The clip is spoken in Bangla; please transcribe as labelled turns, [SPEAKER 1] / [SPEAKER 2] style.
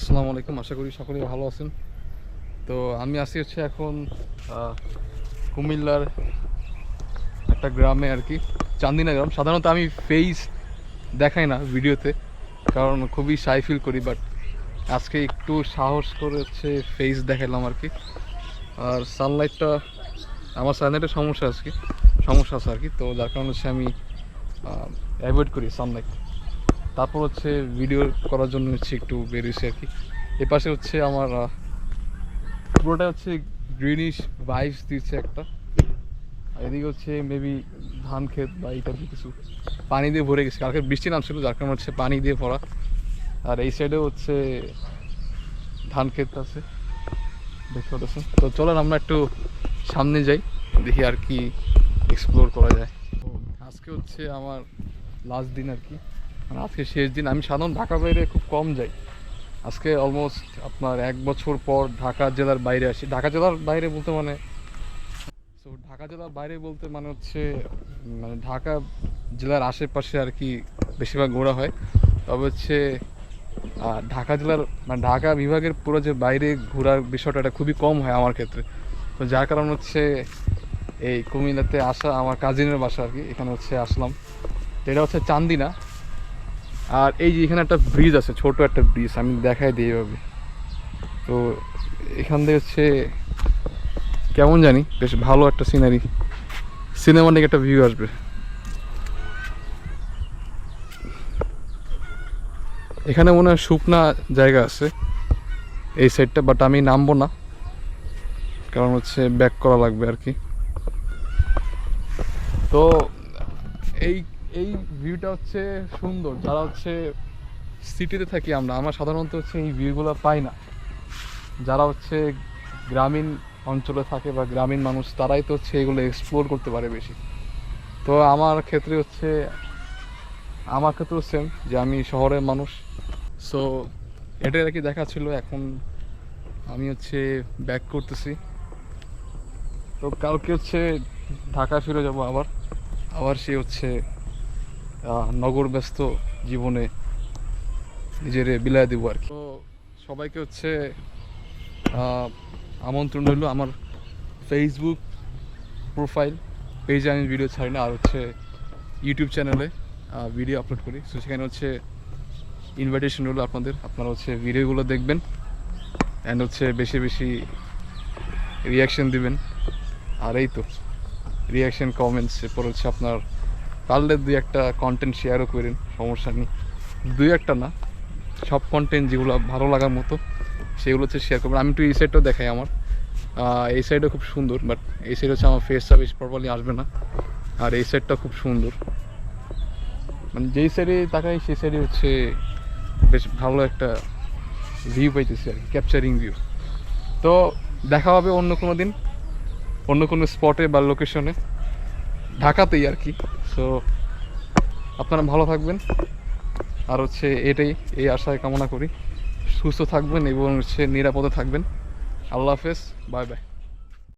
[SPEAKER 1] আসসালামু আলাইকুম, আশা করি সকলেই ভালো আছেন। তো আমি আসি হচ্ছে এখন কুমিল্লার একটা গ্রামে আর কি, চান্দিনা গ্রাম। সাধারণত আমি ফেস দেখাই না ভিডিওতে, কারণ খুবই শাই ফিল করি, বাট আজকে একটু সাহস করে হচ্ছে ফেস দেখাইলাম আর কি। আর সানলাইটের সমস্যা আছে আর কি, তো যার কারণে হচ্ছে আমি অ্যাভয়েড করি সানলাইট। তারপর হচ্ছে ভিডিও করার জন্য হচ্ছে একটু বেরিয়েছি আর কি। এপাশে হচ্ছে আমার পুরোটা হচ্ছে গ্রিনিশ ভাইবস দিচ্ছে একটা। আর এদিকে হচ্ছে মেবি ধান ক্ষেত বা এই টাইপের কিছু, পানি দিয়ে ভরে গেছে, কালকে বৃষ্টি নামছিল যার কারণে হচ্ছে পানি দিয়ে ভরা। আর এই সাইডেও হচ্ছে ধান ক্ষেত আছে, দেখতে পাচ্ছেন। তো চলেন আমরা একটু সামনে যাই, দেখি আর কি এক্সপ্লোর করা যায়। তো আজকে হচ্ছে আমার লাস্ট দিন আর কি, মানে আজকে শেষ দিন। আমি সাধারণত ঢাকা বাইরে খুব কম যাই। আজকে অলমোস্ট আপনার 1 বছর পর ঢাকা জেলার বাইরে আসি। ঢাকা জেলার বাইরে বলতে মানে হচ্ছে মানে ঢাকা জেলার আশেপাশে আর কি বেশিরভাগ ঘোরা হয়। তবে হচ্ছে ঢাকা জেলার মানে ঢাকা বিভাগের পুরো যে বাইরে ঘোরার বিষয়টা এটা খুবই কম হয় আমার ক্ষেত্রে। তো যার কারণ হচ্ছে এই কুমিল্লাতে আসা, আমার কাজিনের বাসা আর কি, এখানে হচ্ছে আসলাম। এটা হচ্ছে চান্দিনা। আর এই যে এখানে একটা ব্রিজ আছে, ছোট একটা ব্রিজ, আমি দেখাই দিই এভাবে। তো এখান থেকে হচ্ছে কেমন জানি বেশ ভালো একটা সিনেমাটিক একটা ভিউ আসবে। এখানে মনে হয় শুকনা জায়গা আছে এই সাইডটা, বাট আমি নামবো না, কারণ হচ্ছে ব্যাক করা লাগবে আর কি। তো এই এই ভিউটা হচ্ছে সুন্দর। যারা হচ্ছে সিটিতে থাকি আমরা সাধারণত হচ্ছে এই ভিউগুলো পাই না। যারা হচ্ছে গ্রামীণ অঞ্চলে থাকে বা গ্রামীণ মানুষ, তারাই তো হচ্ছে এগুলো এক্সপ্লোর করতে পারে বেশি। তো আমার ক্ষেত্রেও সেম, যে আমি শহরের মানুষ। সো এটাই আর কি দেখা ছিল। এখন আমি হচ্ছে ব্যাক করতেছি। তো কালকে হচ্ছে ঢাকা ফিরে যাব আবার সে হচ্ছে নগর ব্যস্ত জীবনে নিজের বিলাই দেবো আর কি। তো সবাইকে হচ্ছে আমন্ত্রণ রইল আমার ফেসবুক প্রোফাইল পেজে। আমি ভিডিও ছাড়ি না, আর হচ্ছে ইউটিউব চ্যানেলে ভিডিও আপলোড করি। সো সেখানে হচ্ছে ইনভাইটেশন রইল আপনারা হচ্ছে ভিডিওগুলো দেখবেন, অ্যান্ড হচ্ছে বেশি বেশি রিয়াকশন দিবেন। আর এই তো রিয়াকশন, কমেন্টস, এরপর হচ্ছে আপনার পারলে 2-1টা কন্টেন্ট শেয়ারও করেন, সমস্যা নেই। 2-1টা না, সব কন্টেন্ট যেগুলো ভালো লাগার মতো সেগুলো হচ্ছে শেয়ার করবেন। আমি একটু এই সাইডটাও দেখাই, আমার এই সাইডও খুব সুন্দর, বাট এই সাইড হচ্ছে আমার ফেসটা বেশ প্রপারলি আসবে না। আর এই সাইডটা খুব সুন্দর, মানে যেই সাইডে তাকাই সেই সাইডে হচ্ছে বেশ ভালো একটা ভিউ পাইতেছি আর কি, ক্যাপচারিং ভিউ। তো দেখা হবে অন্য কোনো দিন, অন্য কোনো স্পটে বা লোকেশনে, ঢাকাতেই আর কি। সো আপনারা ভালো থাকবেন, আর হচ্ছে এই আশায় কামনা করি সুস্থ থাকবেন এবং হচ্ছে নিরাপদে থাকবেন। আল্লাহ হাফেজ, বাই বাই।